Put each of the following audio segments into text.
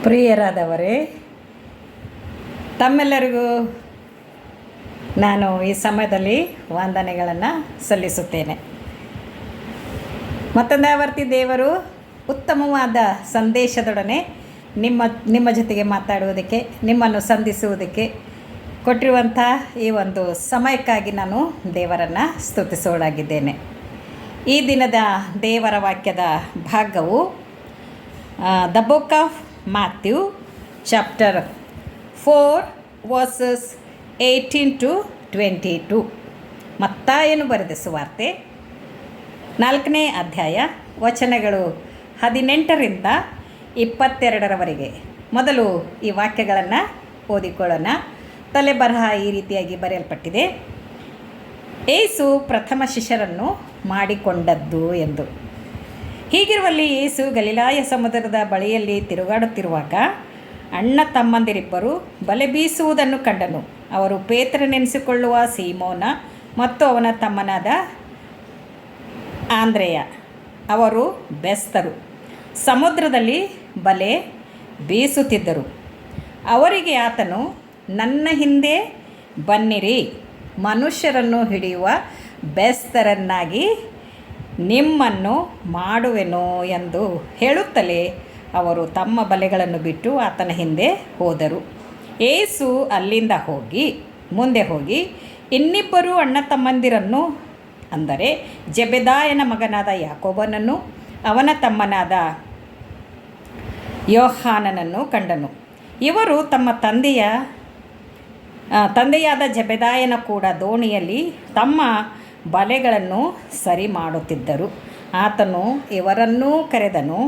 ಪ್ರಿಯರಾದವರೇ, ತಮ್ಮೆಲ್ಲರಿಗೂ ನಾನು ಈ ಸಮಯದಲ್ಲಿ ವಂದನೆಗಳನ್ನು ಸಲ್ಲಿಸುತ್ತೇನೆ. ಮತ್ತೊಂದು ಆವರ್ತಿ ದೇವರು ಉತ್ತಮವಾದ ಸಂದೇಶದೊಡನೆ ನಿಮ್ಮ ಜೊತೆಗೆ ಮಾತಾಡುವುದಕ್ಕೆ, ನಿಮ್ಮನ್ನು ಸಂಧಿಸುವುದಕ್ಕೆ ಕೊಟ್ಟಿರುವಂಥ ಈ ಒಂದು ಸಮಯಕ್ಕಾಗಿ ನಾನು ದೇವರನ್ನು ಸ್ತುತಿಸೋಳಾಗಿದ್ದೇನೆ. ಈ ದಿನದ ದೇವರ ವಾಕ್ಯದ ಭಾಗವು the book of Matthew chapter 4 verses 18-22. ಮತ್ತಾಯನು ಬರೆದ ಸುವಾರ್ತೆ 4ನೇ ಅಧ್ಯಾಯ ವಚನಗಳು 18ರಿಂದ 22ರವರೆಗೆ. ಮೊದಲು ಈ ವಾಕ್ಯಗಳನ್ನು ಓದಿಕೊಳ್ಳೋಣ. ತಲೆಬರಹ ಈ ರೀತಿಯಾಗಿ ಬರೆಯಲ್ಪಟ್ಟಿದೆ: ಏಸು ಪ್ರಥಮ ಶಿಷ್ಯರನ್ನು ಮಾಡಿಕೊಂಡದ್ದು ಎಂದು. ಹೀಗಿರುವಲ್ಲಿ ಯೇಸು ಗಲಿಲಾಯ ಸಮುದ್ರದ ಬಳಿಯಲ್ಲಿ ತಿರುಗಾಡುತ್ತಿರುವಾಗ ಅಣ್ಣ ತಮ್ಮಂದಿರಿಬ್ಬರು ಬಲೆ ಬೀಸುವುದನ್ನು ಕಂಡನು. ಅವರು ಪೇತ್ರನೆನಿಸಿಕೊಳ್ಳುವ ಸೀಮೋನ ಮತ್ತು ಅವನ ತಮ್ಮನಾದ ಆಂದ್ರೆಯ. ಅವರು ಬೆಸ್ತರು, ಸಮುದ್ರದಲ್ಲಿ ಬಲೆ ಬೀಸುತ್ತಿದ್ದರು. ಅವರಿಗೆ ಆತನು, ನನ್ನ ಹಿಂದೆ ಬನ್ನಿರಿ, ಮನುಷ್ಯರನ್ನು ಹಿಡಿಯುವ ಬೆಸ್ತರನ್ನಾಗಿ ನಿಮ್ಮನ್ನು ಮಾಡುವೆನು ಎಂದು ಹೇಳುತ್ತಲೇ ಅವರು ತಮ್ಮ ಬಲೆಗಳನ್ನು ಬಿಟ್ಟು ಆತನ ಹಿಂದೆ ಹೋದರು. ಏಸು ಅಲ್ಲಿಂದ ಮುಂದೆ ಹೋಗಿ ಇನ್ನಿಬ್ಬರು ಅಣ್ಣ ತಮ್ಮಂದಿರನ್ನು, ಅಂದರೆ ಜೆಬೆದಾಯನ ಮಗನಾದ ಯಾಕೋಬನನ್ನು ಅವನ ತಮ್ಮನಾದ ಯೋಹಾನನನ್ನು ಕಂಡನು. ಇವರು ತಮ್ಮ ತಂದೆಯಾದ ಜೆಬೆದಾಯನ ಕೂಡ ದೋಣಿಯಲ್ಲಿ ತಮ್ಮ ಬಲೆಗಳನ್ನು ಸರಿ ಮಾಡುತ್ತಿದ್ದರು. ಆತನು ಇವರನ್ನೂ ಕರೆದನು.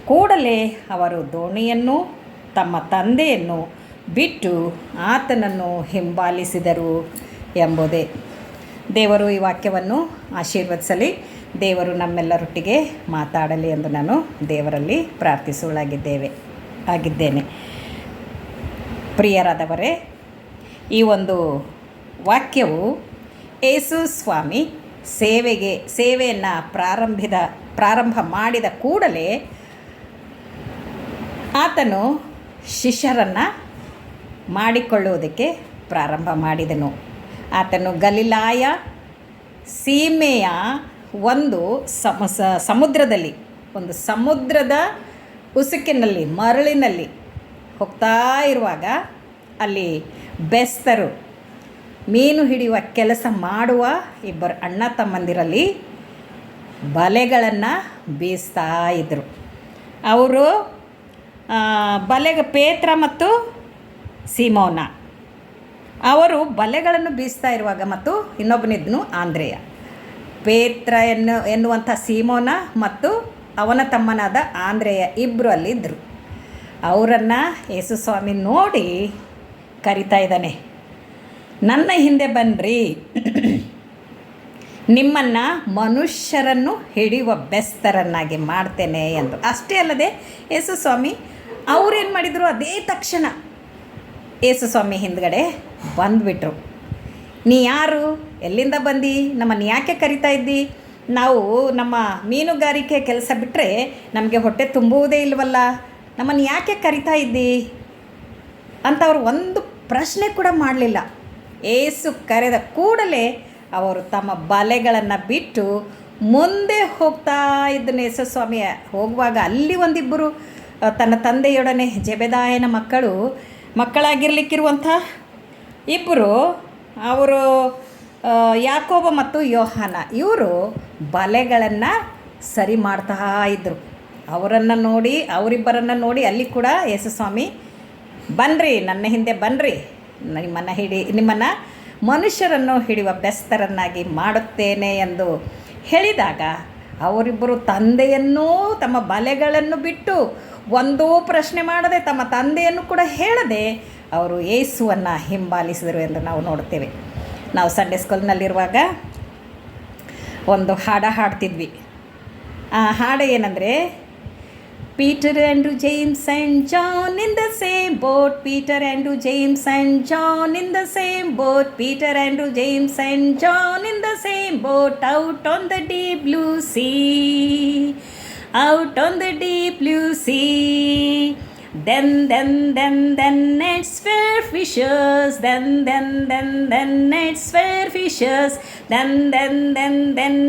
ಕೂಡಲೇ ಅವರು ದೋಣಿಯನ್ನು ತಮ್ಮ ತಂದೆಯನ್ನು ಬಿಟ್ಟು ಆತನನ್ನು ಹಿಂಬಾಲಿಸಿದರು ಎಂಬುದೇ. ದೇವರು ಈ ವಾಕ್ಯವನ್ನು ಆಶೀರ್ವದಿಸಲಿ. ದೇವರು ನಮ್ಮೆಲ್ಲರೊಟ್ಟಿಗೆ ಮಾತಾಡಲಿ ಎಂದು ನಾನು ದೇವರಲ್ಲಿ ಆಗಿದ್ದೇನೆ. ಪ್ರಿಯರಾದವರೇ, ಈ ಒಂದು ವಾಕ್ಯವು ಏಸು ಸ್ವಾಮಿ ಸೇವೆಯನ್ನು ಪ್ರಾರಂಭ ಮಾಡಿದ ಕೂಡಲೇ ಆತನು ಶಿಷ್ಯರನ್ನು ಮಾಡಿಕೊಳ್ಳುವುದಕ್ಕೆ ಪ್ರಾರಂಭ ಮಾಡಿದನು. ಆತನು ಗಲಿಲಾಯ ಸೀಮೆಯ ಒಂದು ಸಮುದ್ರದ ಉಸುಕಿನಲ್ಲಿ, ಮರಳಿನಲ್ಲಿ ಹೋಗ್ತಾ ಇರುವಾಗ ಅಲ್ಲಿ ಬೆಸ್ತರು, ಮೀನು ಹಿಡಿಯುವ ಕೆಲಸ ಮಾಡುವ ಇಬ್ಬರು ಅಣ್ಣ ತಮ್ಮಂದಿರಲ್ಲಿ ಬಲೆಗಳನ್ನು ಬೀಸ್ತಾ ಇದ್ದರು. ಅವರು ಪೇತ್ರ ಮತ್ತು ಸೀಮೋನ ಅವರು ಬಲೆಗಳನ್ನು ಬೀಸ್ತಾ ಇರುವಾಗ, ಮತ್ತು ಇನ್ನೊಬ್ಬನಿದ್ದನು ಆಂದ್ರೆಯ. ಪೇತ್ರ ಎನ್ನುವಂಥ ಸೀಮೋನ ಮತ್ತು ಅವನ ತಮ್ಮನಾದ ಆಂದ್ರೆಯ ಇಬ್ಬರು ಅಲ್ಲಿದ್ದರು. ಅವರನ್ನು ಯೇಸು ಸ್ವಾಮಿ ನೋಡಿ ಕರಿತಾ ಇದ್ದಾನೆ, ನನ್ನ ಹಿಂದೆ ಬನ್ನಿರಿ, ನಿಮ್ಮನ್ನು ಮನುಷ್ಯರನ್ನು ಹಿಡಿಯುವ ಬೆಸ್ತರನ್ನಾಗಿ ಮಾಡ್ತೇನೆ ಎಂದು. ಅಷ್ಟೇ ಅಲ್ಲದೆ ಯೇಸು ಸ್ವಾಮಿ ಅವರೇನು ಮಾಡಿದರು, ಅದೇ ತಕ್ಷಣ ಯೇಸು ಸ್ವಾಮಿ ಹಿಂದ್ಗಡೆ ಬಂದುಬಿಟ್ರು. ನೀ ಯಾರು, ಎಲ್ಲಿಂದ ಬಂದು, ನಮ್ಮನ್ನು ಯಾಕೆ ಕರಿತಾ ಇದ್ದಿ? ನಾವು ನಮ್ಮ ಮೀನುಗಾರಿಕೆ ಕೆಲಸ ಬಿಟ್ಟರೆ ನಮಗೆ ಹೊಟ್ಟೆ ತುಂಬುವುದೇ ಇಲ್ವಲ್ಲ, ನಮ್ಮನ್ನು ಯಾಕೆ ಕರಿತಾ ಇದ್ದಿ ಅಂತ ಅವರು ಒಂದು ಪ್ರಶ್ನೆ ಕೂಡ ಮಾಡಲಿಲ್ಲ. ಏಸು ಕರೆದ ಕೂಡಲೇ ಅವರು ತಮ್ಮ ಬಲೆಗಳನ್ನು ಬಿಟ್ಟು ಮುಂದೆ ಹೋಗ್ತಾ ಇದ್ದನು. ಯೇಸು ಸ್ವಾಮಿ ಹೋಗುವಾಗ ಅಲ್ಲಿ ಒಂದಿಬ್ಬರು ತನ್ನ ತಂದೆಯೊಡನೆ ಜೆಬೆದಾಯನ ಮಕ್ಕಳಾಗಿರ್ಲಿಕ್ಕಿರುವಂಥ ಇಬ್ಬರು, ಅವರು ಯಾಕೋಬ ಮತ್ತು ಯೋಹಾನ, ಇವರು ಬಲೆಗಳನ್ನು ಸರಿ ಮಾಡ್ತಾ ಇದ್ದರು. ಅವರಿಬ್ಬರನ್ನು ನೋಡಿ ಅಲ್ಲಿ ಕೂಡ ಯೇಸು ಸ್ವಾಮಿ, ಬನ್ನಿರಿ, ನನ್ನ ಹಿಂದೆ ಬನ್ನಿರಿ, ನಿಮ್ಮನ್ನು ಮನುಷ್ಯರನ್ನು ಹಿಡಿಯುವ ಬೆಸ್ತರನ್ನಾಗಿ ಮಾಡುತ್ತೇನೆ ಎಂದು ಹೇಳಿದಾಗ ಅವರಿಬ್ಬರು ತಂದೆಯನ್ನೂ ತಮ್ಮ ಬಲೆಗಳನ್ನು ಬಿಟ್ಟು ಒಂದೂ ಪ್ರಶ್ನೆ ಮಾಡದೆ, ತಮ್ಮ ತಂದೆಯನ್ನು ಕೂಡ ಹೇಳದೆ ಅವರು ಯೇಸುವನ್ನು ಹಿಂಬಾಲಿಸಿದರು ಎಂದು ನಾವು ನೋಡ್ತೇವೆ. ನಾವು ಸಂಡೇ ಸ್ಕೂಲ್ನಲ್ಲಿರುವಾಗ ಒಂದು ಹಾಡ್ತಿದ್ವಿ. ಆ ಹಾಡು ಏನಂದರೆ, Peter and James and John in the same boat, Peter and James and John in the same boat, Peter and James and John in the same boat, out on the deep blue sea, out on the deep blue sea. Then nets were fishes. Then nets were fishes. Then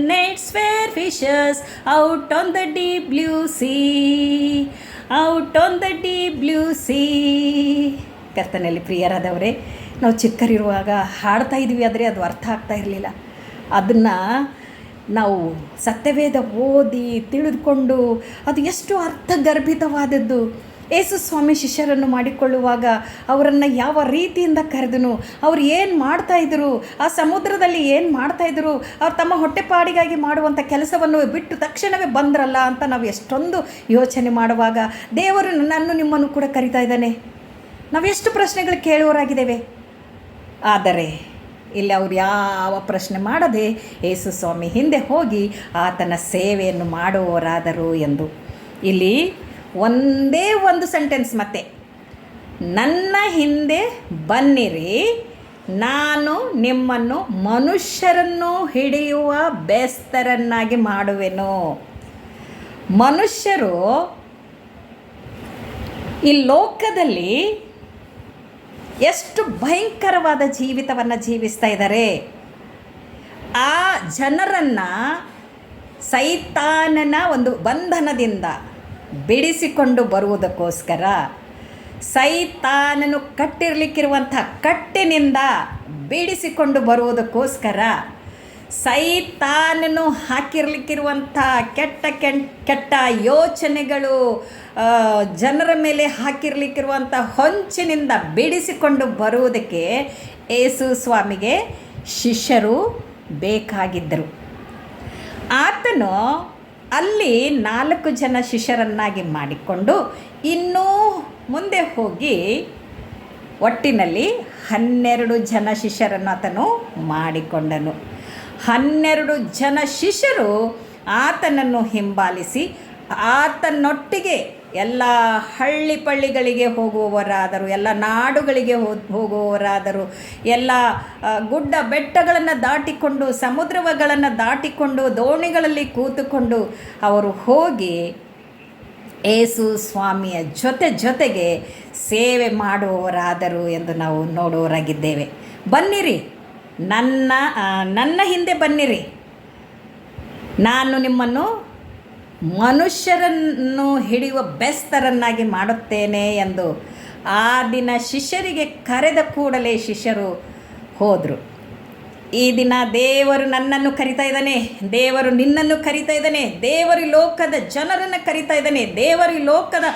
nets were fishes out on the deep blue sea. Out on the deep blue sea. ಕರ್ತನಲ್ಲಿ ಪ್ರಿಯರಾದವರೇ, ನಾವು ಚಿಕ್ಕರಿರುವಾಗ ಹಾಡ್ತಾ ಇದ್ವಿ, ಆದರೆ ಅದು ಅರ್ಥ ಆಗ್ತಾ ಇರಲಿಲ್ಲ. ಅದನ್ನು ನಾವು ಸತ್ಯವೇದ ಓದಿ ತಿಳಿದುಕೊಂಡು ಅದು ಎಷ್ಟು ಅರ್ಥಗರ್ಭಿತವಾದದ್ದು. ಯೇಸು ಸ್ವಾಮಿ ಶಿಷ್ಯರನ್ನು ಮಾಡಿಕೊಳ್ಳುವಾಗ ಅವರನ್ನು ಯಾವ ರೀತಿಯಿಂದ ಕರೆದನು, ಅವರು ಏನು ಮಾಡ್ತಾಯಿದ್ರು, ಆ ಸಮುದ್ರದಲ್ಲಿ ಏನು ಮಾಡ್ತಾಯಿದ್ರು, ಅವ್ರು ತಮ್ಮ ಹೊಟ್ಟೆಪಾಡಿಗಾಗಿ ಮಾಡುವಂಥ ಕೆಲಸವನ್ನು ಬಿಟ್ಟು ತಕ್ಷಣವೇ ಬಂದ್ರಲ್ಲ ಅಂತ ನಾವು ಎಷ್ಟೊಂದು ಯೋಚನೆ ಮಾಡುವಾಗ ದೇವರು ನನ್ನನ್ನು ನಿಮ್ಮನ್ನು ಕೂಡ ಕರಿತಾ ಇದ್ದಾನೆ. ನಾವು ಎಷ್ಟು ಪ್ರಶ್ನೆಗಳು ಕೇಳುವವರಾಗಿದ್ದೇವೆ, ಆದರೆ ಇಲ್ಲಿ ಅವರು ಯಾವ ಪ್ರಶ್ನೆ ಮಾಡದೆ ಯೇಸು ಸ್ವಾಮಿ ಹಿಂದೆ ಹೋಗಿ ಆತನ ಸೇವೆಯನ್ನು ಮಾಡುವವರಾದರು ಎಂದು. ಇಲ್ಲಿ ಒಂದೇ ಒಂದು ಸೆಂಟೆನ್ಸ್ ಮತ್ತೆ, ನನ್ನ ಹಿಂದೆ ಬನ್ನಿರಿ, ನಾನು ನಿಮ್ಮನ್ನು ಮನುಷ್ಯರನ್ನು ಹಿಡಿಯುವ ಬೆಸ್ತರನ್ನಾಗಿ ಮಾಡುವೆನು. ಮನುಷ್ಯರು ಈ ಲೋಕದಲ್ಲಿ ಎಷ್ಟು ಭಯಂಕರವಾದ ಜೀವಿತವನ್ನು ಜೀವಿಸ್ತಾ ಇದ್ದಾರೆ. ಆ ಜನರನ್ನು ಸೈತಾನನ ಒಂದು ಬಂಧನದಿಂದ ಬಿಡಿಸಿಕೊಂಡು ಬರುವುದಕ್ಕೋಸ್ಕರ, ಸೈತಾನನು ಕಟ್ಟಿರಲಿಕ್ಕಿರುವಂಥ ಕಟ್ಟಿನಿಂದ ಬಿಡಿಸಿಕೊಂಡು ಬರುವುದಕ್ಕೋಸ್ಕರ, ಸೈತಾನನು ಹಾಕಿರಲಿಕ್ಕಿರುವಂಥ ಕೆಟ್ಟ ಯೋಚನೆಗಳು, ಜನರ ಮೇಲೆ ಹಾಕಿರಲಿಕ್ಕಿರುವಂಥ ಹೊಂಚಿನಿಂದ ಬಿಡಿಸಿಕೊಂಡು ಬರುವುದಕ್ಕೆ ಯೇಸು ಸ್ವಾಮಿಗೆ ಶಿಷ್ಯರು ಬೇಕಾಗಿದ್ದರು. ಆತನು ಅಲ್ಲಿ 4 ಜನ ಶಿಷ್ಯರನ್ನಾಗಿ ಮಾಡಿಕೊಂಡು ಇನ್ನೂ ಮುಂದೆ ಹೋಗಿ ಒಟ್ಟಿನಲ್ಲಿ 12 ಜನ ಶಿಷ್ಯರನ್ನು ಆತನು ಮಾಡಿಕೊಂಡನು. 12 ಜನ ಶಿಷ್ಯರು ಆತನನ್ನು ಹಿಂಬಾಲಿಸಿ ಆತನೊಟ್ಟಿಗೆ ಎಲ್ಲ ಹಳ್ಳಿ ಪಳ್ಳಿಗಳಿಗೆ ಹೋಗುವವರಾದರು, ಎಲ್ಲ ನಾಡುಗಳಿಗೆ ಹೋಗುವವರಾದರು, ಎಲ್ಲ ಗುಡ್ಡ ಬೆಟ್ಟಗಳನ್ನು ದಾಟಿಕೊಂಡು, ಸಮುದ್ರಗಳನ್ನು ದಾಟಿಕೊಂಡು, ದೋಣಿಗಳಲ್ಲಿ ಕೂತುಕೊಂಡು ಅವರು ಹೋಗಿ ಯೇಸು ಸ್ವಾಮಿಯ ಜೊತೆಗೆ ಸೇವೆ ಮಾಡುವವರಾದರು ಎಂದು ನಾವು ನೋಡುವವರಾಗಿದ್ದೇವೆ. ಬನ್ನಿರಿ, ನನ್ನ ಹಿಂದೆ ಬನ್ನಿರಿ, ನಾನು ನಿಮ್ಮನ್ನು ಮನುಷ್ಯರನ್ನು ಹಿಡಿಯುವ ಬೆಸ್ತರನ್ನಾಗಿ ಮಾಡುತ್ತೇನೆ ಎಂದು ಆ ದಿನ ಶಿಷ್ಯರಿಗೆ ಕರೆದ ಕೂಡಲೇ ಶಿಷ್ಯರು ಹೋದರು. ಈ ದಿನ ದೇವರು ನನ್ನನ್ನು ಕರಿತಾ ಇದ್ದಾನೆ, ದೇವರು ನಿನ್ನನ್ನು ಕರಿತಾ ಇದ್ದಾನೆ, ದೇವರು ಲೋಕದ ಜನರನ್ನು ಕರಿತಾ ಇದ್ದಾನೆ. ದೇವರು ಲೋಕದ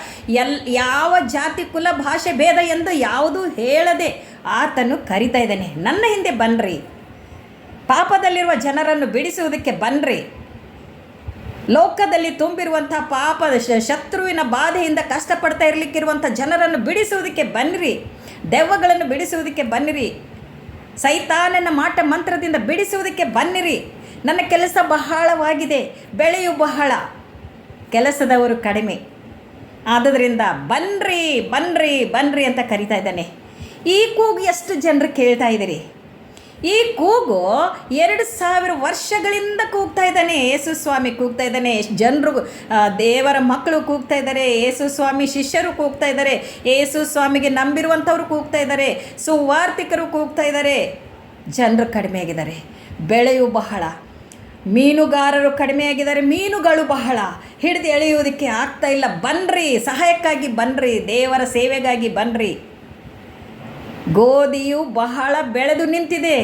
ಯಾವ ಜಾತಿ ಕುಲ ಭಾಷೆ ಭೇದ ಎಂದು ಯಾವುದೂ ಹೇಳದೆ ಆತನು ಕರಿತಾ ಇದ್ದಾನೆ. ನನ್ನ ಹಿಂದೆ ಬನ್ನಿರಿ, ಪಾಪದಲ್ಲಿರುವ ಜನರನ್ನು ಬಿಡಿಸುವುದಕ್ಕೆ ಬನ್ನಿರಿ, ಲೋಕದಲ್ಲಿ ತುಂಬಿರುವಂಥ ಪಾಪದ ಶತ್ರುವಿನ ಬಾಧೆಯಿಂದ ಕಷ್ಟಪಡ್ತಾ ಇರಲಿಕ್ಕಿರುವಂಥ ಜನರನ್ನು ಬಿಡಿಸುವುದಕ್ಕೆ ಬನ್ನಿರಿ, ದೆವ್ವಗಳನ್ನು ಬಿಡಿಸುವುದಕ್ಕೆ ಬನ್ನಿರಿ, ಸೈತಾನನ ಮಾಟ ಮಂತ್ರದಿಂದ ಬಿಡಿಸುವುದಕ್ಕೆ ಬನ್ನಿರಿ. ನನ್ನ ಕೆಲಸ ಬಹಳವಾಗಿದೆ, ಬೆಳೆಯು ಬಹಳ, ಕೆಲಸದವರು ಕಡಿಮೆ, ಆದ್ದರಿಂದ ಬನ್ನಿರಿ ಬನ್ನಿರಿ ಬನ್ನಿರಿ ಅಂತ ಕರಿತಾ ಇದ್ದಾನೆ. ಈ ಕೂಗು ಎಷ್ಟು ಜನರು ಕೇಳ್ತಾ ಇದ್ದೀರಿ? ಈ ಕೂಗು 2000 ವರ್ಷಗಳಿಂದ ಕೂಗ್ತಾ ಇದ್ದಾನೆ. ಯೇಸು ಸ್ವಾಮಿ ಕೂಗ್ತಾ ಇದ್ದಾನೆ, ಜನರು, ದೇವರ ಮಕ್ಕಳು ಕೂಗ್ತಾ ಇದ್ದಾರೆ, ಯೇಸು ಸ್ವಾಮಿ ಶಿಷ್ಯರು ಕೂಗ್ತಾ ಇದ್ದಾರೆ, ಯೇಸು ಸ್ವಾಮಿಗೆ ನಂಬಿರುವಂಥವ್ರು ಕೂಗ್ತಾ ಇದ್ದಾರೆ, ಸುವಾರ್ತಿಕರು ಕೂಗ್ತಾ ಇದ್ದಾರೆ. ಜನರು ಕಡಿಮೆಯಾಗಿದ್ದಾರೆ, ಬೆಳೆಯು ಬಹಳ, ಮೀನುಗಾರರು ಕಡಿಮೆಯಾಗಿದ್ದಾರೆ, ಮೀನುಗಳು ಬಹಳ, ಹಿಡಿದು ಎಳೆಯುವುದಕ್ಕೆ ಆಗ್ತಾ ಇಲ್ಲ. ಬನ್ನಿರಿ, ಸಹಾಯಕ್ಕಾಗಿ ಬನ್ನಿರಿ, ದೇವರ ಸೇವೆಗಾಗಿ ಬನ್ನಿರಿ. ಗೋಧಿಯು ಬಹಳ ಬೆಳೆದು ನಿಂತಿದೆ,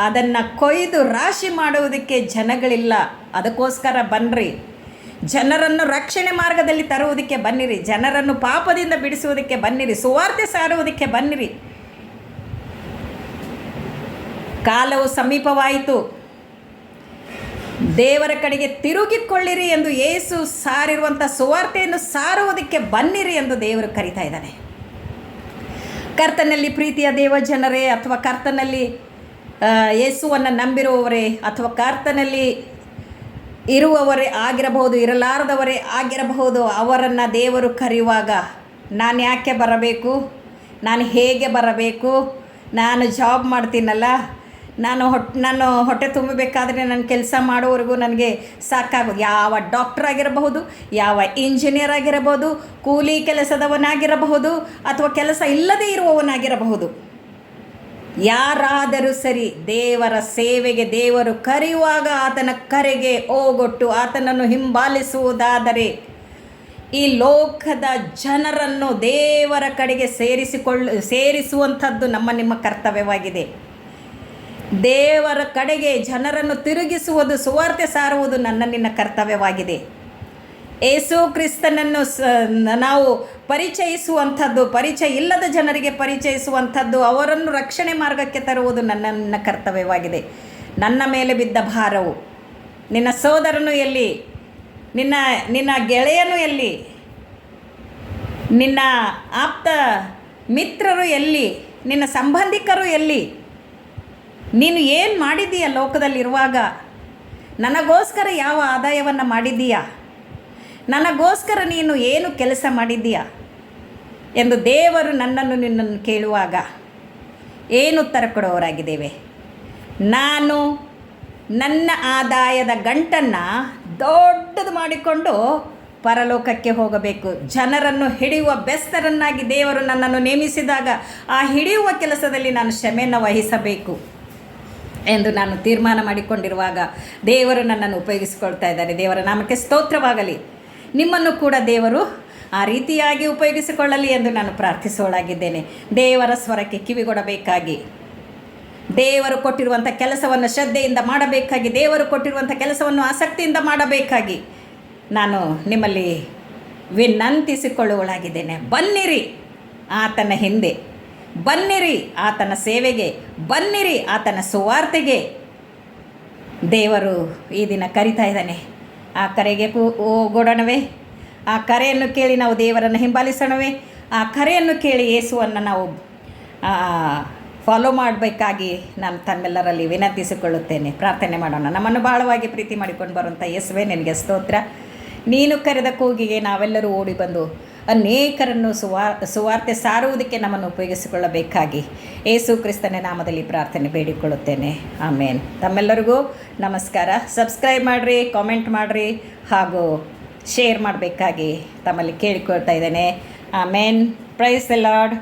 ಅದನ್ನು ಕೊಯ್ದು ರಾಶಿ ಮಾಡುವುದಕ್ಕೆ ಜನಗಳಿಲ್ಲ, ಅದಕ್ಕೋಸ್ಕರ ಬನ್ನಿರಿ. ಜನರನ್ನು ರಕ್ಷಣೆ ಮಾರ್ಗದಲ್ಲಿ ತರುವುದಕ್ಕೆ ಬನ್ನಿರಿ, ಜನರನ್ನು ಪಾಪದಿಂದ ಬಿಡಿಸುವುದಕ್ಕೆ ಬನ್ನಿರಿ, ಸುವಾರ್ತೆ ಸಾರುವುದಕ್ಕೆ ಬನ್ನಿರಿ. ಕಾಲವು ಸಮೀಪವಾಯಿತು, ದೇವರ ಕಡೆಗೆ ತಿರುಗಿಕೊಳ್ಳಿರಿ ಎಂದು ಯೇಸು ಸಾರಿರುವಂಥ ಸುವಾರ್ತೆಯನ್ನು ಸಾರುವುದಕ್ಕೆ ಬನ್ನಿರಿ ಎಂದು ದೇವರು ಕರೀತಾ ಇದ್ದಾನೆ. ಕರ್ತನಲ್ಲಿ ಪ್ರೀತಿಯ ದೇವ ಜನರೇ, ಅಥವಾ ಕರ್ತನಲ್ಲಿ ಯೇಸುವನ್ನು ನಂಬಿರುವವರೇ, ಅಥವಾ ಕರ್ತನಲ್ಲಿ ಇರುವವರೇ ಆಗಿರಬಹುದು, ಇರಲಾರದವರೇ ಆಗಿರಬಹುದು, ಅವರನ್ನು ದೇವರು ಕರೆಯುವಾಗ ನಾನು ಯಾಕೆ ಬರಬೇಕು, ನಾನು ಹೇಗೆ ಬರಬೇಕು, ನಾನು ಜಾಬ್ ಮಾಡ್ತೀನಲ್ಲ, ನಾನು ಹೊಟ್ಟೆ ತುಂಬಬೇಕಾದ್ರೆ ನನ್ನ ಕೆಲಸ ಮಾಡೋವರೆಗೂ ನನಗೆ ಸಾಕಾಗೋದು. ಯಾವ ಡಾಕ್ಟರ್ ಆಗಿರಬಹುದು, ಯಾವ ಇಂಜಿನಿಯರ್ ಆಗಿರಬಹುದು, ಕೂಲಿ ಕೆಲಸದವನಾಗಿರಬಹುದು, ಅಥವಾ ಕೆಲಸ ಇಲ್ಲದೇ ಇರುವವನಾಗಿರಬಹುದು, ಯಾರಾದರೂ ಸರಿ ದೇವರ ಸೇವೆಗೆ ದೇವರು ಕರೆಯುವಾಗ ಆತನ ಕರೆಗೆ ಓಗೊಟ್ಟು ಆತನನ್ನು ಹಿಂಬಾಲಿಸುವುದಾದರೆ ಈ ಲೋಕದ ಜನರನ್ನು ದೇವರ ಕಡೆಗೆ ಸೇರಿಸುವಂಥದ್ದು ನಿಮ್ಮ ಕರ್ತವ್ಯವಾಗಿದೆ. ದೇವರ ಕಡೆಗೆ ಜನರನ್ನು ತಿರುಗಿಸುವುದು, ಸುವಾರ್ತೆ ಸಾರುವುದು ನಿನ್ನ ಕರ್ತವ್ಯವಾಗಿದೆ. ಯೇಸು ಕ್ರಿಸ್ತನನ್ನು ನಾವು ಪರಿಚಯಿಸುವಂಥದ್ದು, ಪರಿಚಯ ಇಲ್ಲದ ಜನರಿಗೆ ಪರಿಚಯಿಸುವಂಥದ್ದು, ಅವರನ್ನು ರಕ್ಷಣೆ ಮಾರ್ಗಕ್ಕೆ ತರುವುದು ನನ್ನ ಕರ್ತವ್ಯವಾಗಿದೆ. ನನ್ನ ಮೇಲೆ ಬಿದ್ದ ಭಾರವು, ನಿನ್ನ ಸೋದರನು ಎಲ್ಲಿ, ನಿನ್ನ ಗೆಳೆಯನು ಎಲ್ಲಿ, ನಿನ್ನ ಆಪ್ತ ಮಿತ್ರರು ಎಲ್ಲಿ, ನಿನ್ನ ಸಂಬಂಧಿಕರು ಎಲ್ಲಿ, ನೀನು ಏನು ಮಾಡಿದ್ದೀಯ ಲೋಕದಲ್ಲಿರುವಾಗ? ನನಗೋಸ್ಕರ ಯಾವ ಆದಾಯವನ್ನು ಮಾಡಿದ್ದೀಯಾ? ನನಗೋಸ್ಕರ ನೀನು ಏನು ಕೆಲಸ ಮಾಡಿದ್ದೀಯಾ ಎಂದು ದೇವರು ನಿನ್ನನ್ನು ಕೇಳುವಾಗ ಏನು ಉತ್ತರ ಕೊಡೋರಾಗಿದ್ದೇವೆ? ನಾನು ನನ್ನ ಆದಾಯದ ಗಂಟನ್ನು ದೊಡ್ಡದು ಮಾಡಿಕೊಂಡು ಪರಲೋಕಕ್ಕೆ ಹೋಗಬೇಕು. ಜನರನ್ನು ಹಿಡಿಯುವ ಬೆಸ್ತರನ್ನಾಗಿ ದೇವರು ನನ್ನನ್ನು ನೇಮಿಸಿದಾಗ ಆ ಹಿಡಿಯುವ ಕೆಲಸದಲ್ಲಿ ನಾನು ಶ್ರಮೆಯನ್ನು ವಹಿಸಬೇಕು ಎಂದು ನಾನು ತೀರ್ಮಾನ ಮಾಡಿಕೊಂಡಿರುವಾಗ ದೇವರು ನನ್ನನ್ನು ಉಪಯೋಗಿಸಿಕೊಳ್ತಾ ಇದ್ದಾರೆ. ದೇವರ ನಾಮಕ್ಕೆ ಸ್ತೋತ್ರವಾಗಲಿ. ನಿಮ್ಮನ್ನು ಕೂಡ ದೇವರು ಆ ರೀತಿಯಾಗಿ ಉಪಯೋಗಿಸಿಕೊಳ್ಳಲಿ ಎಂದು ನಾನು ಪ್ರಾರ್ಥಿಸೋಳಾಗಿದ್ದೇನೆ. ದೇವರ ಸ್ವರಕ್ಕೆ ಕಿವಿಗೊಡಬೇಕಾಗಿ, ದೇವರು ಕೊಟ್ಟಿರುವಂಥ ಕೆಲಸವನ್ನು ಶ್ರದ್ಧೆಯಿಂದ ಮಾಡಬೇಕಾಗಿ, ದೇವರು ಕೊಟ್ಟಿರುವಂಥ ಕೆಲಸವನ್ನು ಆಸಕ್ತಿಯಿಂದ ಮಾಡಬೇಕಾಗಿ ನಾನು ನಿಮ್ಮಲ್ಲಿ ವಿನಂತಿಸಿಕೊಳ್ಳುವಳಾಗಿದ್ದೇನೆ. ಬನ್ನಿರಿ ಆತನ ಹಿಂದೆ, ಬನ್ನಿರಿ ಆತನ ಸೇವೆಗೆ, ಬನ್ನಿರಿ ಆತನ ಸುವಾರ್ತೆಗೆ. ದೇವರು ಈ ದಿನ ಕರಿತಾ ಇದ್ದಾನೆ. ಆ ಕರೆಗೆ ಓಗೊಡೋಣವೇ? ಆ ಕರೆಯನ್ನು ಕೇಳಿ ನಾವು ದೇವರನ್ನು ಹಿಂಬಾಲಿಸೋಣವೇ? ಆ ಕರೆಯನ್ನು ಕೇಳಿ ಯೇಸುವನ್ನು ನಾವು ಫಾಲೋ ಮಾಡಬೇಕಾಗಿ ನಾನು ತಮ್ಮೆಲ್ಲರಲ್ಲಿ ವಿನಂತಿಸಿಕೊಳ್ಳುತ್ತೇನೆ. ಪ್ರಾರ್ಥನೆ ಮಾಡೋಣ. ನಮ್ಮನ್ನು ಬಹಳವಾಗಿ ಪ್ರೀತಿ ಮಾಡಿಕೊಂಡು ಬರುವಂಥ ಯೇಸುವೇ, ನಿನಗೆ ಸ್ತೋತ್ರ. ನೀನು ಕರೆದ ಕೂಗಿಗೆ ನಾವೆಲ್ಲರೂ ಓಡಿ ಬಂದು ಅನೇಕರನ್ನು ಸುವಾರ್ತೆ ಸಾರುವುದಕ್ಕೆ ನಮ್ಮನ್ನು ಉಪಯೋಗಿಸಿಕೊಳ್ಳಬೇಕಾಗಿ ಯೇಸು ಕ್ರಿಸ್ತನ ನಾಮದಲ್ಲಿ ಪ್ರಾರ್ಥನೆ ಬೇಡಿಕೊಳ್ಳುತ್ತೇನೆ. ಆಮೇನ್. ತಮ್ಮೆಲ್ಲರಿಗೂ ನಮಸ್ಕಾರ. ಸಬ್ಸ್ಕ್ರೈಬ್ ಮಾಡಿರಿ, ಕಾಮೆಂಟ್ ಮಾಡಿರಿ ಹಾಗೂ ಶೇರ್ ಮಾಡಬೇಕಾಗಿ ತಮ್ಮಲ್ಲಿ ಕೇಳಿಕೊಳ್ತಾ ಇದ್ದೇನೆ. ಆಮೇನ್. Praise the lord.